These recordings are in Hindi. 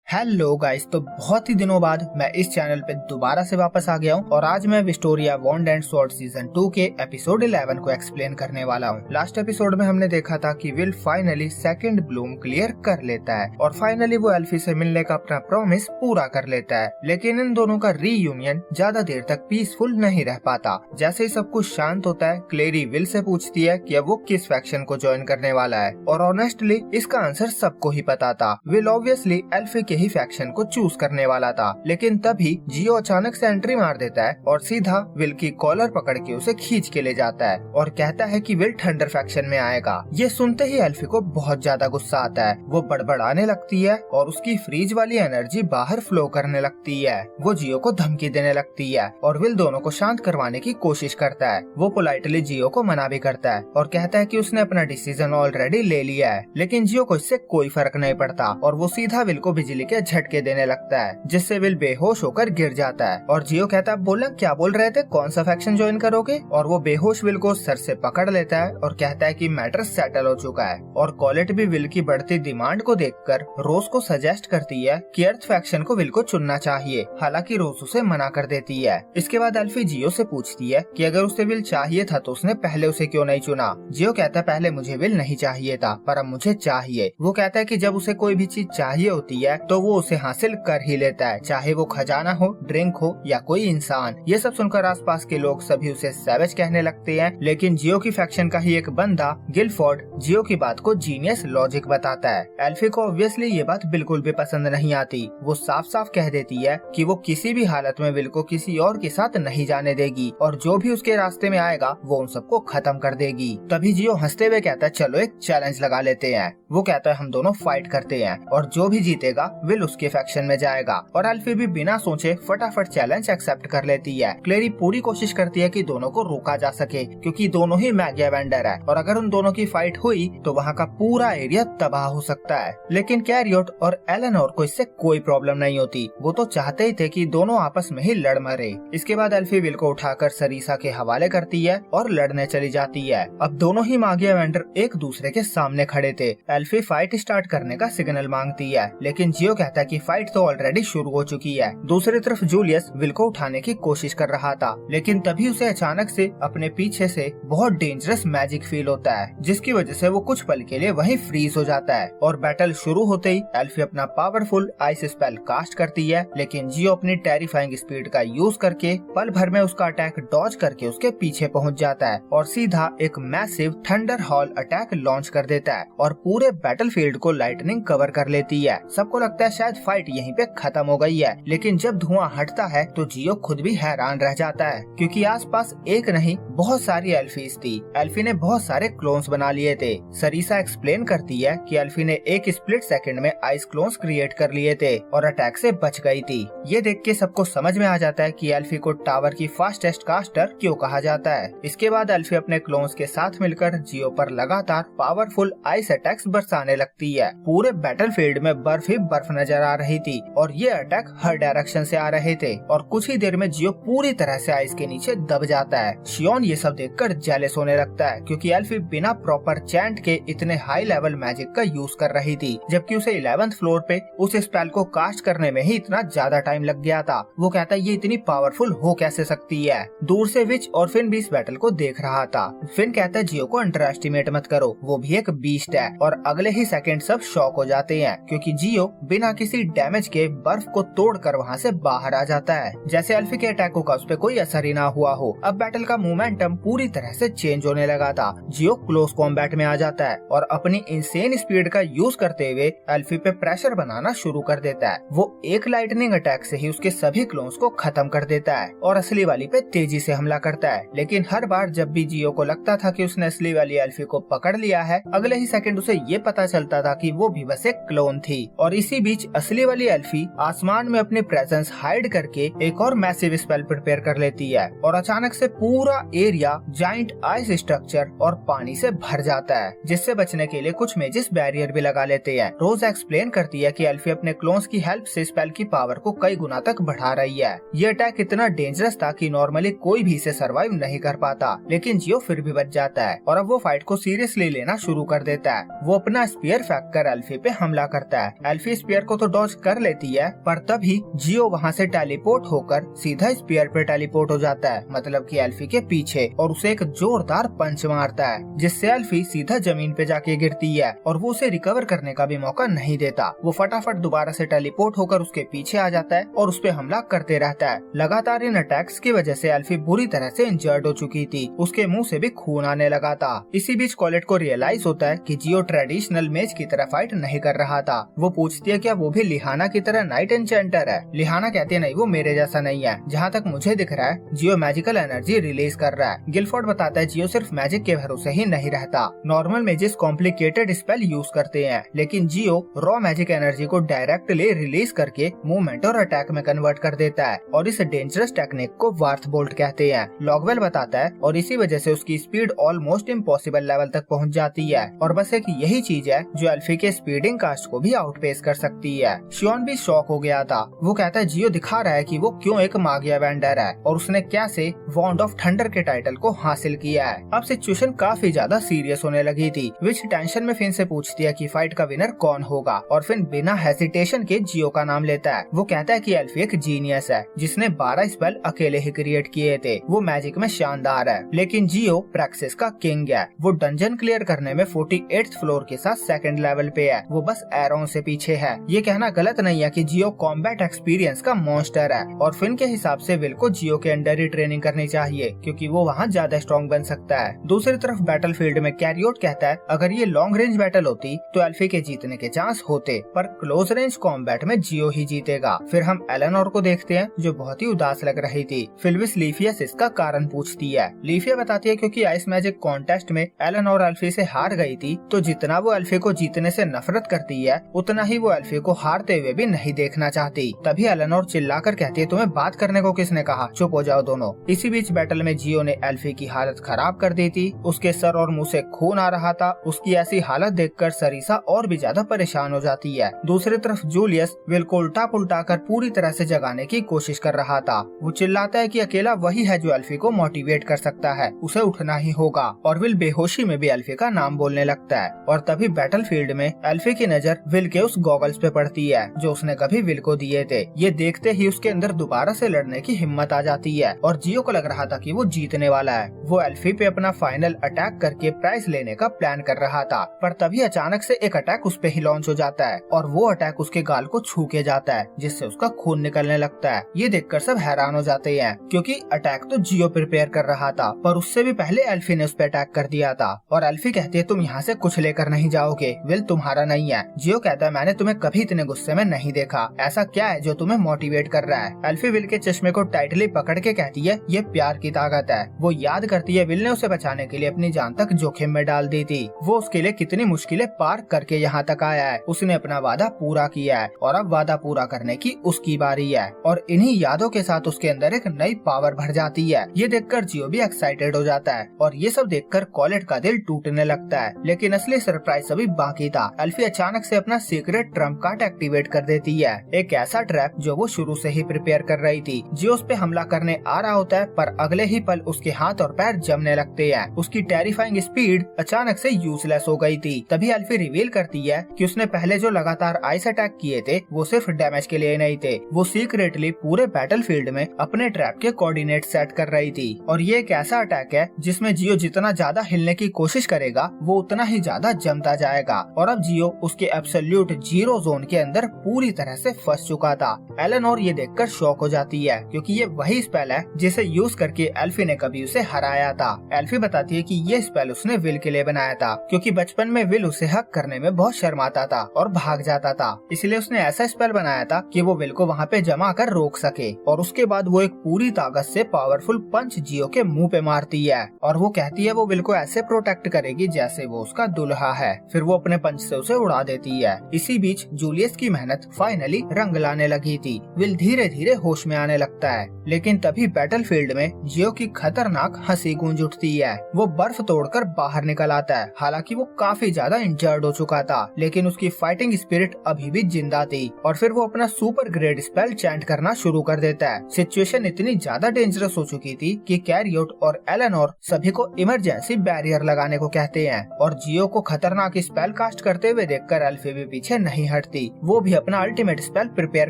हेलो गाइस, तो बहुत ही दिनों बाद मैं इस चैनल पे दोबारा से वापस आ गया हूँ और आज मैं Victoria wand and sword season 2 के एपिसोड 11 को एक्सप्लेन करने वाला हूँ। लास्ट एपिसोड में हमने देखा था कि will finally second Bloom clear कर लेता है और फाइनली वो एल्फी से मिलने का अपना प्रॉमिस पूरा कर लेता है, लेकिन इन दोनों का रीयूनियन ज्यादा देर तक पीसफुल नहीं रह पाता। जैसे ही सब कुछ शांत होता है, क्लेरी विल से पूछती है कि अब वो किस फैक्शन को ज्वाइन करने वाला है और ऑनेस्टली इसका आंसर सबको ही पता था। विल ऑब्वियसली एल्फी के ही फैक्शन को चूज करने वाला था, लेकिन तभी जियो अचानक से एंट्री मार देता है और सीधा विल की कॉलर पकड़ के उसे खींच के ले जाता है और कहता है कि विल थंडर फैक्शन में आएगा। ये सुनते ही एल्फी को बहुत ज्यादा गुस्सा आता है। वो बड़बड़ाने लगती है और उसकी फ्रीज वाली एनर्जी बाहर फ्लो करने लगती है। वो जियो को धमकी देने लगती है और विल दोनों को शांत करवाने की कोशिश करता है। वो पोलाइटली जियो को मना भी करता है और कहता है कि उसने अपना डिसीजन ऑलरेडी ले लिया है, लेकिन जियो को इससे कोई फर्क नहीं पड़ता और वो सीधा विल को बिजली के झटके देने लगता है, जिससे विल बेहोश होकर गिर जाता है। और जियो कहता है, बोला क्या बोल रहे थे, कौन सा फैक्शन ज्वाइन करोगे? और वो बेहोश विल को सर से पकड़ लेता है और कहता है कि मैटर सेटल हो चुका है। और कॉलेट भी विल की बढ़ती डिमांड को देखकर रोज को सजेस्ट करती है कि अर्थ फैक्शन को विल को चुनना चाहिए, हालांकि रोज उसे मना कर देती है। इसके बाद एल्फी जियो से पूछती है कि अगर उसे विल चाहिए था तो उसने पहले उसे क्यों नहीं चुना। जियो कहता है, पहले मुझे विल नहीं चाहिए था पर अब मुझे चाहिए। वो कहता है कि जब उसे कोई भी चीज चाहिए होती है तो वो उसे हासिल कर ही लेता है, चाहे वो खजाना हो, ड्रिंक हो या कोई इंसान। ये सब सुनकर आसपास के लोग सभी उसे सैवेज कहने लगते हैं, लेकिन जियो की फैक्शन का ही एक बंदा गिलफोर्ड जियो की बात को जीनियस लॉजिक बताता है। एल्फी को ऑब्वियसली ये बात बिल्कुल भी पसंद नहीं आती। वो साफ साफ कह देती है कि वो किसी भी हालत में विल को किसी और के साथ नहीं जाने देगी और जो भी उसके रास्ते में आएगा वो उन सबको खत्म कर देगी। तभी जियो हंसते हुए कहता है, चलो एक चैलेंज लगा लेते हैं। वो कहता है, हम दोनों फाइट करते हैं और जो भी जीतेगा विल उसके फैक्शन में जाएगा। और एल्फी भी बिना सोचे फटाफट चैलेंज एक्सेप्ट कर लेती है। क्लेरी पूरी कोशिश करती है कि दोनों को रोका जा सके, क्योंकि दोनों ही मैगिया वेंडर है और अगर उन दोनों की फाइट हुई तो वहाँ का पूरा एरिया तबाह हो सकता है। लेकिन कैरियोट और एलेनोर को इससे कोई प्रॉब्लम नहीं होती। वो तो चाहते ही थे कि दोनों आपस में ही लड़ मरे। इसके बाद एल्फी विल को उठाकर सरीसा के हवाले करती है और लड़ने चली जाती है। अब दोनों ही मैगिया वेंडर एक दूसरे के सामने खड़े थे। एल्फी फाइट स्टार्ट करने का सिग्नल मांगती है, लेकिन जियो कहता है कि फाइट तो ऑलरेडी शुरू हो चुकी है। दूसरी तरफ जूलियस विल को उठाने की कोशिश कर रहा था, लेकिन तभी उसे अचानक से अपने पीछे से बहुत डेंजरस मैजिक फील होता है, जिसकी वजह से वो कुछ पल के लिए वहीं फ्रीज हो जाता है। और बैटल शुरू होते ही एल्फी अपना पावरफुल आइस स्पेल कास्ट करती है, लेकिन जियो अपनी टेरिफाइंग स्पीड का यूज करके पल भर में उसका अटैक डॉज करके उसके पीछे पहुंच जाता है और सीधा एक massive thunder hall attack launch कर देता है और पूरे बैटलफील्ड को लाइटनिंग कवर कर लेती है। सबको लगता है शायद फाइट यहीं पे खत्म हो गई है, लेकिन जब धुआं हटता है तो जियो खुद भी हैरान रह जाता है, क्योंकि आसपास एक नहीं बहुत सारी एल्फीज थी। एल्फी ने बहुत सारे क्लोन्स बना लिए थे। सरीसा एक्सप्लेन करती है कि एल्फी ने एक स्प्लिट सेकंड में आइस क्लोन्स क्रिएट कर लिए थे और अटैक से बच गई थी। ये देख के सबको समझ में आ जाता है कि एल्फी को टावर की फास्टेस्ट कास्टर क्यों कहा जाता है। इसके बाद एल्फी अपने क्लोन्स के साथ मिलकर जियो पर लगातार पावरफुल आइस अटैक्स बरसाने लगती है। पूरे बैटलफील्ड में बर्फ ही बर्फ नजर आ रही थी और ये अटैक हर डायरेक्शन से आ रहे थे और कुछ ही देर में जियो पूरी तरह से आइस के नीचे दब जाता है। शियोन ये सब देखकर जेलस होने लगता है, क्योंकि एल्फी बिना प्रॉपर चैंट के इतने हाई लेवल मैजिक का यूज कर रही थी, जबकि उसे 11th फ्लोर पे उस स्पेल को कास्ट करने में ही इतना ज्यादा टाइम लग गया था। वो कहता है, ये इतनी पावरफुल हो कैसे सकती है। दूर से विच और फिन भी इस बैटल को देख रहा था। फिन कहता है, जियो को अंडर एस्टिमेट मत करो, वो भी एक बीस्ट है। और अगले ही सेकंड सब शॉक हो जाते हैं, क्योंकि जियो बिना किसी डैमेज के बर्फ को तोड़कर वहाँ से बाहर आ जाता है, जैसे एल्फी के अटैकों का उस पे कोई असर ही ना हुआ हो। अब बैटल का मोमेंटम पूरी तरह से चेंज होने लगा था। जियो क्लोज कॉम्बैट में आ जाता है और अपनी इंसेन स्पीड का यूज करते हुए एल्फी पे प्रेशर बनाना शुरू कर देता है। वो एक लाइटनिंग अटैक से ही उसके सभी क्लोन्स को खत्म कर देता है और असली वाली पे तेजी से हमला करता है। लेकिन हर बार जब भी जियो को लगता था कि उसने असली वाली एल्फी को पकड़ लिया है, अगले ही सेकंड उसे ये पता चलता था कि वो भी बस एक क्लोन थी। और इसी बीच असली वाली एल्फी आसमान में अपनी प्रेजेंस हाइड करके एक और मैसिव स्पेल प्रिपेयर कर लेती है और अचानक से पूरा एरिया जाइंट आइस स्ट्रक्चर और पानी से भर जाता है, जिससे बचने के लिए कुछ मेजिस बैरियर भी लगा लेते हैं। रोज एक्सप्लेन करती है कि एल्फी अपने क्लोन्स की हेल्प से स्पेल की पावर को कई गुना तक बढ़ा रही है। ये अटैक इतना डेंजरस था कि नॉर्मली कोई भी इसे सर्वाइव नहीं कर पाता, लेकिन जियो फिर भी बच जाता है और अब वो फाइट को सीरियसली लेना शुरू कर देता है। वो अपना स्पीयर फेंक कर एल्फी पे हमला करता है। एल्फी स्पीयर स्पीयर को तो डॉज कर लेती है, पर तभी जियो वहाँ से टेलीपोर्ट होकर सीधा स्पीयर पे टेलीपोर्ट हो जाता है, मतलब कि एल्फी के पीछे, और उसे एक जोरदार पंच मारता है जिससे एल्फी सीधा जमीन पे जाके गिरती है और वो उसे रिकवर करने का भी मौका नहीं देता। वो फटाफट दोबारा से टेलीपोर्ट होकर उसके पीछे आ जाता है और उस पे हमला करते रहता है। लगातार इन अटैक्स की वजह से एल्फी बुरी तरह से इंजर्ड हो चुकी थी, उसके मुंह से भी खून आने लगा था। इसी बीच कॉलेट को रियलाइज होता है कि जियो ट्रेडिशनल मेज की तरह फाइट नहीं कर रहा था। वो पूछती है क्या वो भी लिहाना की तरह नाइट एन्चेंटर है। लिहाना कहती है नहीं, वो मेरे जैसा नहीं है, जहाँ तक मुझे दिख रहा है जियो मैजिकल एनर्जी रिलीज कर रहा है। गिलफोर्ड बताता है जियो सिर्फ मैजिक के भरोसे ही नहीं रहता। Normal mazes complicated spell use करते हैं, लेकिन जियो रॉ मैजिक एनर्जी को डायरेक्टली रिलीज करके मूवमेंट और अटैक में कन्वर्ट कर देता है और इस डेंजरस टेक्निक को वार्थ बोल्ट कहते हैं। लॉगवेल बताता है और इसी वजह से उसकी स्पीड ऑलमोस्ट इम्पॉसिबल लेवल तक पहुंच जाती है और बस एक यही चीज है जो एल्फी के स्पीडिंग कास्ट को भी आउटपेस कर सकती है। शियोन भी शॉक हो गया था। वो कहता है जियो दिखा रहा है कि वो क्यों एक मागिया वेंडर है और उसने कैसे वॉन्ड ऑफ थंडर के टाइटल को हासिल किया है। अब सिचुएशन काफी ज्यादा सीरियस होने लगी थी। विच टेंशन में फिन से पूछती है कि फाइट का विनर कौन होगा और फिन बिना हेजिटेशन के जियो का नाम लेता है। वो कहता है कि एल्फी एक जीनियस है जिसने 12 स्पेल अकेले ही क्रिएट किए थे, वो मैजिक में शानदार है, लेकिन जियो प्रैक्टिस का किंग है। वो डंजन क्लियर करने में 48th फ्लोर के साथ सेकंड लेवल पे है, वो बस एरोन से पीछे है। ये कहना गलत नहीं है कि जियो कॉम्बैट एक्सपीरियंस का मॉन्स्टर है और फिन के हिसाब से विल को जियो के अंडर ही ट्रेनिंग करनी चाहिए क्योंकि वो वहाँ ज्यादा स्ट्रॉन्ग बन सकता है। दूसरी तरफ बैटलफील्ड में कैरियोट कहता है अगर ये लॉन्ग रेंज बैटल होती तो एल्फी के जीतने के चांस होते, पर क्लोज रेंज कॉम्बैट में जियो ही जीतेगा। फिर हम एलेनोर को देखते हैं जो बहुत ही उदास लग रही थी। फिल्विस लीफिया से इसका कारण पूछती है। लीफिया बताती है क्योंकि आइस मैजिक कॉन्टेस्ट में एलेनोर एल्फी से हार गई थी, तो जितना वो एल्फी को जीतने से नफरत करती है उतना ही वो एल्फी को हारते हुए भी नहीं देखना चाहती। तभी एलेनोर चिल्लाकर कहती है तुम्हें बात करने को किसने कहा, चुप हो जाओ दोनों। इसी बीच बैटल में जियो ने एल्फी की हालत खराब कर दी थी, उसके सर और मुंह से खून आ रहा था। उसकी ऐसी हालत देखकर सरीसा और भी ज्यादा परेशान हो जाती है। दूसरी तरफ जूलियस विल को उल्टा पुल्टा कर पूरी तरह से जगाने की कोशिश कर रहा था। वो चिल्लाता है कि अकेला वही है जो एल्फी को मोटिवेट कर सकता है, उसे उठना ही होगा, और विल बेहोशी में भी एल्फी का नाम बोलने लगता है। और तभी बैटलफील्ड में एल्फी की नजर विल के उस गॉगल्स पे पड़ती है जो उसने कभी विल को दिए थे। ये देखते ही उसके अंदर दोबारा से लड़ने की हिम्मत आ जाती है और जियो को लग रहा था कि वो जीतने वाला है। वो एल्फी पे अपना फाइनल अटैक करके प्राइज लेने का प्लान कर रहा था, पर तभी अचानक से एक अटैक उस पे ही लॉन्च हो जाता है और वो अटैक उसके गाल को छू के जाता है जिससे उसका खून निकलने लगता है। ये देखकर सब हैरान हो जाते हैं क्योंकि अटैक तो जियो प्रिपेयर कर रहा था, पर उससे भी पहले एल्फी ने उस पे अटैक कर दिया था। और एल्फी कहती है तुम यहाँ से कुछ लेकर नहीं जाओगे, विल तुम्हारा नहीं है। जियो कहता है मैंने तुम्हें कभी इतने गुस्से में नहीं देखा, ऐसा क्या है जो तुम्हें मोटिवेट कर रहा है। एल्फी विल के चश्मे को टाइटली पकड़ के कहती है ये प्यार की ताकत है। वो याद करती है विल ने उसे बचाने के लिए अपनी जान तक जोखिम में डाल दी थी, वो उसके लिए कितनी मुश्किलें पार करके यहाँ तक आया है। उसने अपना वादा पूरा किया है और अब वादा पूरा करने की उसकी बारी है। और इन्हीं यादों के साथ उसके अंदर एक नई पावर भर जाती है। ये देखकर जियो भी एक्साइटेड हो जाता है और ये सब देखकर कॉलेट का दिल टूटने लगता है। लेकिन असली सरप्राइज अभी बाकी था। एल्फी अचानक से अपना सीक्रेट ट्रम्प कार्ड एक्टिवेट कर देती है, एक ऐसा ट्रैप जो वो शुरू से ही प्रिपेयर कर रही थी। जियो उस पे हमला करने आ रहा होता है, पर अगले ही पल उसके हाथ और पैर जमने लगते हैं। उसकी टेरिफाइंग स्पीड अचानक से यूजलेस हो गई थी। तभी एल्फी रिवील करती है कि उसने पहले जो लगातार आइस अटैक किए थे वो सिर्फ डैमेज के लिए नहीं थे, वो सीक्रेटली पूरे बैटलफील्ड में अपने ट्रैप के कोऑर्डिनेट सेट कर रही थी। और ये एक ऐसा अटैक है जिसमें जियो जितना ज्यादा हिलने की कोशिश करेगा वो उतना ही ज्यादा जमता जाएगा। और अब जियो उसके एब्सोल्यूट जीरो जोन के अंदर पूरी तरह से फंस चुका था। एलेनोर ये देखकर शॉक हो जाती है क्योंकि ये वही स्पेल है जिसे यूज करके एल्फी ने कभी उसे हराया था। एल्फी बताती है कि ये स्पेल उसने विल के लिए बनाया था क्योंकि बचपन में विल उसे हक करने में बहुत शर्माता था और भाग जाता था, इसलिए उसने ऐसा स्पेल बनाया था कि वो विल को वहाँ पे जमा कर रोक सके। और उसके बाद वो एक पूरी ताकत से पावरफुल पंच जियो के मुंह पे मारती है और वो कहती है वो विल को ऐसे प्रोटेक्ट करेगी जैसे वो उसका दुल्हा है। फिर वो अपने पंच से उसे उड़ा देती है। इसी बीच जूलियस की मेहनत फाइनली रंग लाने लगी थी। विल धीरे धीरे होश में आने लगता है, लेकिन तभी बैटलफील्ड में जियो की खतरनाक हंसी गूंज उठती है। वो बर्फ तोड़कर बाहर निकल आता है। हालांकि वो काफी ज्यादा इंजर्ड हो चुका था, लेकिन उसकी फाइटिंग स्पिरिट अभी भी जिंदा थी। और फिर वो अपना सुपर ग्रेड स्पेल चैंट करना शुरू कर देता है। सिचुएशन इतनी ज्यादा डेंजरस हो चुकी थी कि कैरियोट और एलेनोर सभी को इमरजेंसी बैरियर लगाने को कहते हैं और जियो को खतरनाक स्पेल कास्ट करते हुए देखकर एल्फी भी पीछे नहीं हटती। हटती वो भी अपना अल्टीमेट स्पेल प्रिपेयर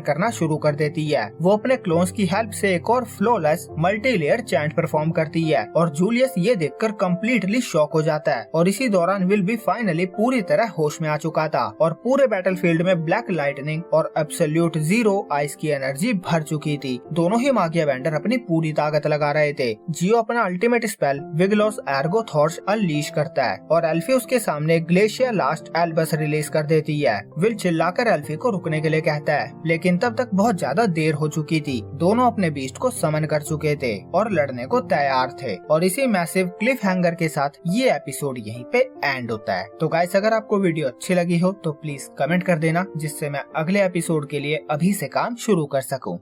करना शुरू कर देती है। वो अपने क्लोन्स की हेल्प से एक और flawless multi layer chant perform करती है और जूलियस ये देखकर कम्प्लीटली शॉक हो जाता है। और इसी दौरान विल भी फाइनली पूरी तरह होश में आ चुका था और पूरे बैटलफील्ड में ब्लैक लाइटनिंग और एब्सोल्यूट जीरो आइस की एनर्जी भर चुकी थी। दोनों ही मागिया वेंडर अपनी पूरी ताकत लगा रहे थे। जियो अपना अल्टीमेट स्पेल विगलोस एर्गो थॉर्च अनलीश करता है और एल्फी उसके सामने ग्लेशियर लास्ट एल्बस रिलीज कर देती है। विल चिल्लाकर एल्फी को रुकने के लिए कहता है, लेकिन तब तक बहुत ज्यादा देर हो चुकी थी। दोनों अपने बीस्ट को समन कर चुके थे और लड़ने को तैयार थे। और इसी मैसिव क्लिफ हैंगर के साथ ये एपिसोड यहीं पे एंड होता है। तो गाइस, अगर आपको वीडियो अच्छी लगी हो तो प्लीज कमेंट कर देना, जिससे मैं अगले एपिसोड के लिए अभी से काम शुरू कर सकूं।